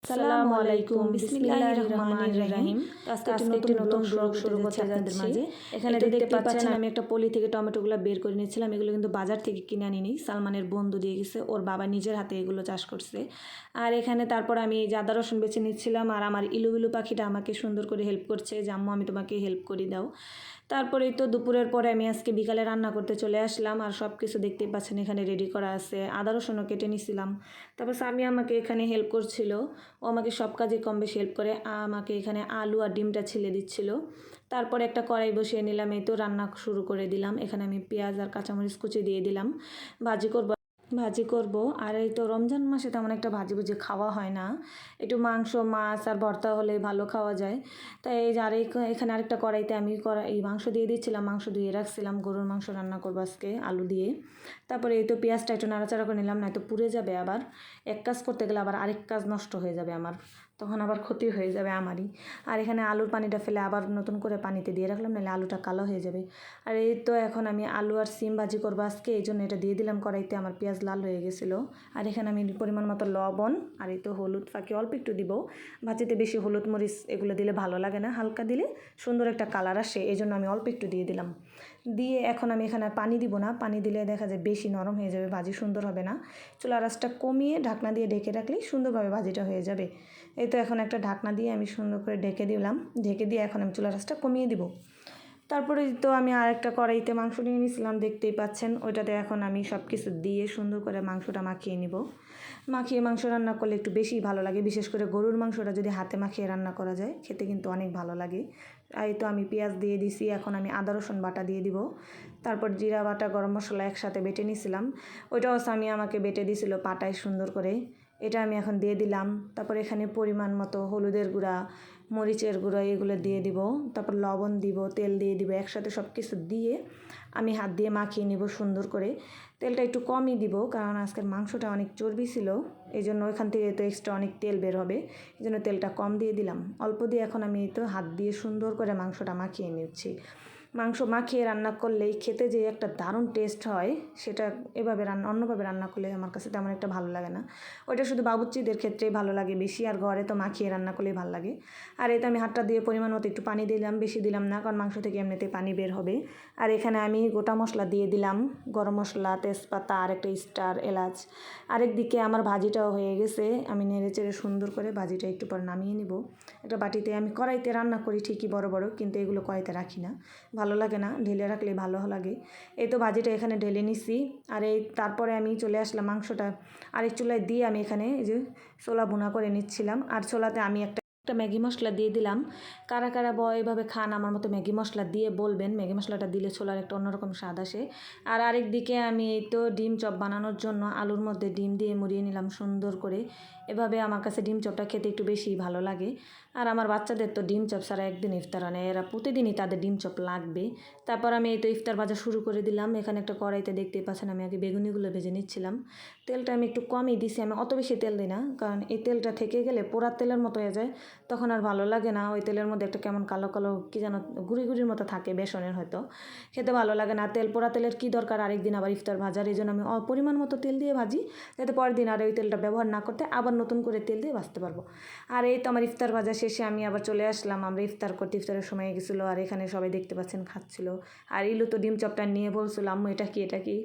আসসালামু আলাইকুম, বিসমিল্লাহির রহমানির রহিম। আজকে একটি নতুন ব্লগ শুরু করতে আপনাদের মাঝে। এখানে দেখতে পাচ্ছেন আমি একটা পলি থেকে টমেটোগুলো বের করে নিচ্ছিলাম। এগুলো কিন্তু বাজার থেকে কিনে আনিনি, সালমানের বন্ধু দিয়ে গেছে, ওর বাবা নিজের হাতে এগুলো চাষ করছে। আর এখানে তারপর আমি আদা রসুন বেছে নিচ্ছিলাম, আর আমার ইলুবিলু পাখিটা আমাকে সুন্দর করে হেল্প করছে যে আম্মু আমি তোমাকে হেল্প করে দাও। তারপরেই তো দুপুরের পরে আমি আজকে বিকালে রান্না করতে চলে আসলাম, আর সব কিছু দেখতেই পাচ্ছেন এখানে রেডি করা আছে। আদা রসুনও কেটে নিছিলাম। তারপর স্বামী আমাকে এখানে হেল্প করছিল, ও আমাকে সব কাজে কম বেশি হেল্প করে। আমাকে এখানে আলু আর ডিমটা ছিলে দিচ্ছিল। তারপরে একটা কড়াই বসিয়ে নিলাম, এই তো রান্না শুরু করে দিলাম। এখানে আমি পেঁয়াজ আর কাঁচামরিচ কুচি দিয়ে দিলাম, ভাজি করব। আর এই তো রমজান মাসে তেমন একটা ভাজি ভুজি খাওয়া হয় না, একটু মাংস মাছ আর ভর্তা হলে ভালো খাওয়া যায়। তাই এই যে এখানে আরেকটা কড়াইতে আমি এই মাংস দিয়ে দিচ্ছিলাম, মাংস ধুয়ে রাখছিলাম, গরুর মাংস রান্না করবো আজকে আলু দিয়ে। তারপরে এই তো পেঁয়াজটা একটু নাড়াচাড়া করে নিলাম, নয়তো পুড়ে যাবে। আবার এক কাজ করতে গেলে আবার আরেক কাজ নষ্ট হয়ে যাবে আমার, তখন আবার ক্ষতি হয়ে যাবে আমারই। আর এখানে আলুর পানিটা ফেলে আবার নতুন করে পানিতে দিয়ে রাখলাম, নাহলে আলুটা কালো হয়ে যাবে। আর এই তো এখন আমি আলু আর সিম ভাজি করবো আজকে, এই জন্য এটা দিয়ে দিলাম কড়াইতে। আমার পেঁয়াজ লাল হয়ে গেছিলো। আর এখানে আমি পরিমাণ মতো লবণ আর এই তো হলুদ ফাঁকি অল্প একটু দিব। ভাজিতে বেশি হলুদ মরিচ এগুলো দিলে ভালো লাগে না, হালকা দিলে সুন্দর একটা কালার আসে, এই জন্য আমি অল্প একটু দিয়ে দিলাম। দিয়ে এখন আমি এখানে আর পানি দিব না, পানি দিলে দেখা যায় বেশি নরম হয়ে যাবে, ভাজি সুন্দর হবে না। চুলার আঁচটা কমিয়ে ঢাকনা দিয়ে ঢেকে রাখলেই সুন্দরভাবে ভাজিটা হয়ে যাবে। এই তো এখন একটা ঢাকনা দিয়ে আমি সুন্দর করে ঢেকে দিলাম, ঢেকে দিয়ে এখন আমি চুলার আঁচটা কমিয়ে দিব। তারপরে তো আমি আরেকটা কড়াইতে মাংস নিয়ে নিয়েছিলাম, দেখতেই পাচ্ছেন। ওইটাতে এখন আমি সব কিছু দিয়ে সুন্দর করে মাংসটা মাখিয়ে নিব। মাখিয়ে মাংস রান্না করলে একটু বেশি ভালো লাগে, বিশেষ করে গরুর মাংসটা যদি হাতে মাখিয়ে রান্না করা যায় খেতে কিন্তু অনেক ভালো লাগে। এই তো আমি পেঁয়াজ দিয়ে দিছি, এখন আমি আদা রসুন বাটা দিয়ে দিব। তারপর জিরা বাটা গরম মশলা একসাথে বেটে নিয়েছিলাম, ওইটাও স্বামী আমাকে বেটে দিয়েছিল পাটায় সুন্দর করে, এটা আমি এখন দিয়ে দিলাম। তারপর এখানে পরিমাণ মতো হলুদের গুঁড়া, মরিচের গুঁড়া এগুলো দিয়ে দিব। তারপর লবণ দিব, তেল দিয়ে দিব, একসাথে সব কিছু দিয়ে আমি হাত দিয়ে মাখিয়ে নিব সুন্দর করে। তেলটা একটু কমই দিব, কারণ আজকের মাংসটা অনেক চর্বি ছিল, এই জন্য ওইখান থেকে তো এক্সট্রা অনেক তেল বের হবে, এই জন্য তেলটা কম দিয়ে দিলাম। অল্প দিয়ে এখন আমি তো হাত দিয়ে সুন্দর করে মাংসটা মাখিয়ে নিচ্ছি। মাংস মাখিয়ে রান্না করলেই খেতে যে একটা দারুণ টেস্ট হয়, সেটা অন্যভাবে রান্না করলে আমার কাছে তেমন একটা ভালো লাগে না। ওইটা শুধু বাবুর্চিদের ক্ষেত্রেই ভালো লাগে বেশি, আর ঘরে তো মাখিয়ে রান্না করলেই ভালো লাগে। আর এতে আমি হাতটা দিয়ে পরিমাণ মতো একটু পানি দিলাম, বেশি দিলাম না, কারণ মাংস থেকে এমনিতেই পানি বের হবে। আর এখানে আমি গোটা মশলা দিয়ে দিলাম, গরম মশলা, তেজপাতা আর একটা স্টার এলাচ। আরেকদিকে আমার ভাজিটাও হয়ে গেছে, আমি নেড়ে চেড়ে সুন্দর করে ভাজিটা একটু পর নামিয়ে নিব। একটা বাটিতে, আমি কড়াইতে রান্না করি ঠিকই বড় বড়, কিন্তু এগুলো কড়াইতে রাখি না, ভালো লাগে না, ঢেলে রাখলে ভালো লাগে। এই তো ভাজিটা এখানে ঢেলে নিছি। আর তারপরে আমি চলে আসলাম মাংসটা আরেক চুলায় দিয়ে আমি এখানে এই যে ছোলা ভুনা করে নিচ্ছিলাম। আর ছোলাতে আমি একটা ম্যাগি মশলা দিয়ে দিলাম। কারা কারা এভাবে খান আমার মতো ম্যাগি মশলা দিয়ে বলবেন, ম্যাগি মশলাটা দিলে ছোলার একটা অন্যরকম স্বাদ আসে। আর আরেক দিকে আমি এই তো ডিম চপ বানানোর জন্য আলুর মধ্যে ডিম দিয়ে মুড়িয়ে নিলাম সুন্দর করে। এভাবে আমার কাছে ডিম চপটা খেতে একটু বেশি ভালো লাগে। আর আমার বাচ্চাদের তো ডিম চপ ছাড়া একদিন ইফতার হয় না, এরা প্রতিদিনই তাদের ডিম চপ লাগবে। তারপর আমি এই তো ইফতার ভাজা শুরু করে দিলাম। এখানে একটা কড়াইতে দেখতেই পাচ্ছেন আমি আগে বেগুনিগুলো ভেজে নিচ্ছিলাম। তেলটা আমি একটু কমই দিছি, আমি অত বেশি তেল দিই না, কারণ এই তেলটা থেকে গেলে পোড়া তেলের মতো হয়ে যায়, তখন আর ভালো লাগে না। ওই তেলের মধ্যে একটা কেমন কালো কালো কী যেন গুড়ি গুড়ির মতো থাকে, বেসনের হয়তো, খেতে ভালো লাগে না। পোড়া তেলের কী দরকার আরেকদিন আবার ইফতার ভাজার, এই জন্য আমি পরিমাণ মতো তেল দিয়ে ভাজি, যাতে পরের দিন আর ওই তেলটা ব্যবহার না করতে আবার নতুন করে তেল দিয়ে ভাজতে পারবো। আর এই তো আমার ইফতার ভাজা শেষে আমি আবার চলে আসলাম, আমরা ইফতার করতে, ইফতারের সময় গেছিলো। আর এখানে সবাই দেখতে পাচ্ছেন খাচ্ছিল। আর ইলু তো ডিম চপটা নিয়ে বলছিল আম্মু এটা কি এটা কি,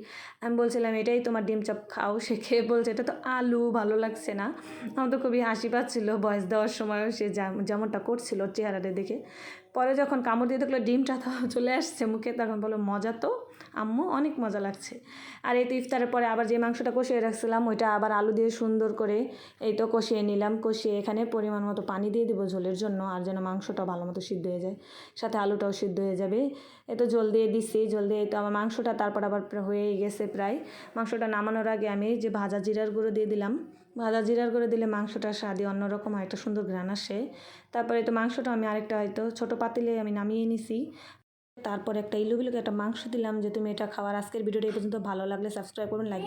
আমি বলছিলাম এটাই তোমার ডিম চপ, খাও। সে খেয়ে বলছে এটা তো আলু, ভালো লাগছে না। আমার তো খুবই হাসি পাচ্ছিল, ভয়েস দেওয়ার সময়ও সে যেমনটা করছিল চেহারাটা দেখে। পরে যখন কামড় দিয়ে দেখলো ডিমটা তো চলে আসছে মুখে, তখন বলো মজা তো আম্মু, অনেক মজা লাগছে। আর এই তো ইফতারের পরে আবার যে মাংসটা কষিয়ে রাখছিলাম ওইটা আবার আলু দিয়ে সুন্দর করে এই তো কষিয়ে নিলাম। কষিয়ে এখানে পরিমাণ মতো পানি দিয়ে দেবো ঝোলের জন্য, আর যেন মাংসটা ভালো মতো সিদ্ধ হয়ে যায়, সাথে আলুটাও সিদ্ধ হয়ে যাবে। এই তো জল দিয়ে দিচ্ছি, জল দিয়ে তো আমার মাংসটা তারপর আবার হয়ে গেছে প্রায়। মাংসটা নামানোর আগে আমি যে ভাজা জিরার গুঁড়ো দিয়ে দিলাম। ভাজা জিরার গুঁড়ো দিলে মাংসটার স্বাদই অন্যরকম হয়, একটা সুন্দর ঘ্রাণ আসে। তারপরে তো মাংসটা আমি আরেকটা হয়তো ছোটো পাতিলে আমি নামিয়ে নিছি। তারপর একটা ইলুবিলুকে একটা মাংস দিলাম যে তুমি এটা খাওয়ার। আজকের ভিডিওটা এই পর্যন্ত, ভালো লাগলে সাবস্ক্রাইব করুন, লাইক